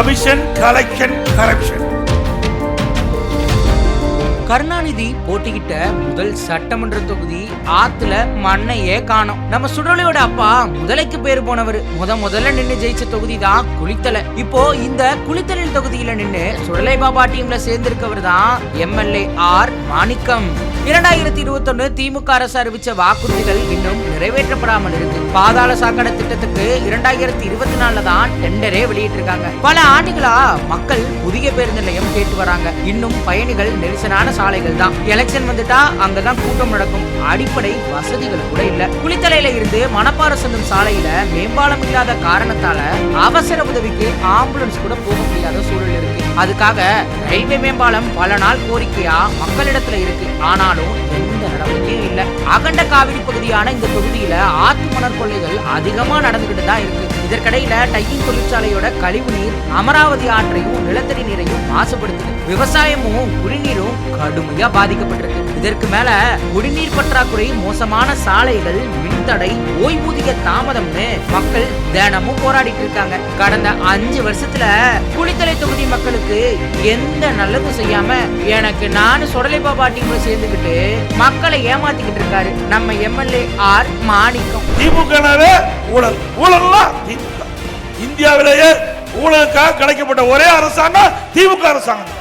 Commission, collection, corruption. Karunanidhi போட்டிக்கிட்ட முதல் சட்டமன்ற தொகுதி ஆத்துல மண்ணையே காணோம். நம்ம சுடலையோட அப்பா முதலைக்கு பேர் போனவர். முதல்ல நின்னு ஜெயிச்ச தொகுதி தான் குளித்தலை. இப்போ இந்த குளித்தலில் தொகுதியில நின்னு சுடலை பாபா டீம்ல சேர்ந்திருக்கவர் தான் எம்எல்ஏ ஆர் மாணிக்கம். 2021 திமுக அரசு அறிவிச்ச வாக்குறுதிகள் இன்னும் நிறைவேற்றப்படாமல் இருக்கு. பாதாள சாக்கடை திட்டத்துக்கு 2024 தான் டெண்டரே வெளியிட்டிருக்காங்க. பல ஆண்டுகளா மக்கள் புதிய பேருந்து நிலையம் கேட்டு வராங்க. இன்னும் பயணிகள் நெரிசலான சாலைகள் தான். எலெக்ஷன் வந்துட்டா அங்கதான் கூட்டம் நடக்கும். அடிப்படை வசதிகள் கூட இல்ல. குளித்தலையில இருந்து மணப்பாறை செல்லும் சாலையில மேம்பாலம் இல்லாத காரணத்தால அவசர உதவிக்கு ஆம்புலன்ஸ் கூட போக முடியாத சூழல் இருக்கு. அதுக்காக ரயில்வே மேம்பாலம் பல நாள் கோரிக்கையா மக்களிடத்துல இருக்கு. ஆனாலும் எந்த நடவடிக்கையும் இல்ல. அகண்ட காவிரி பகுதியான இந்த தொகுதியில ஆத்து மணல் கொள்ளைகள் அதிகமா நடந்துகிட்டு தான் இருக்கு. இதற்கிடையில டையின் தொழிற்சாலையோட கழிவு நீர் அமராவதி ஆற்றையும் நிலத்தடி நீரையும் மாசுபடுத்துது. விவசாயமும் குடிநீரும் கடுமையா பாதிக்கப்பட்டிருக்கு. இதற்கு மேல குடிநீர் பற்றாக்குறை, மோசமான சாலைகள், மின்தடை, ஓய்வூதிய தாமதம்னு மக்கள் தினமும் போராடிட்டு இருக்காங்க. கடந்த 5 வருஷத்துல குளித்தலை தொகுதி மக்களுக்கு எந்த நல்லதும் செய்யாம எனக்கு நான் சுடலை பாபா டீம்ல சேர்ந்துக்கிட்டு மக்களை ஏமாத்திக்கிட்டு இருக்காரு நம்ம எம்எல்ஏ ஆர் மாணிக்கம். திமுகவே ஊழல், ஊழல்லாம் இந்தியாவிலேயே ஊழலுக்காக கிடைக்கப்பட்ட ஒரே அரசாங்கம் திமுக அரசாங்கம்.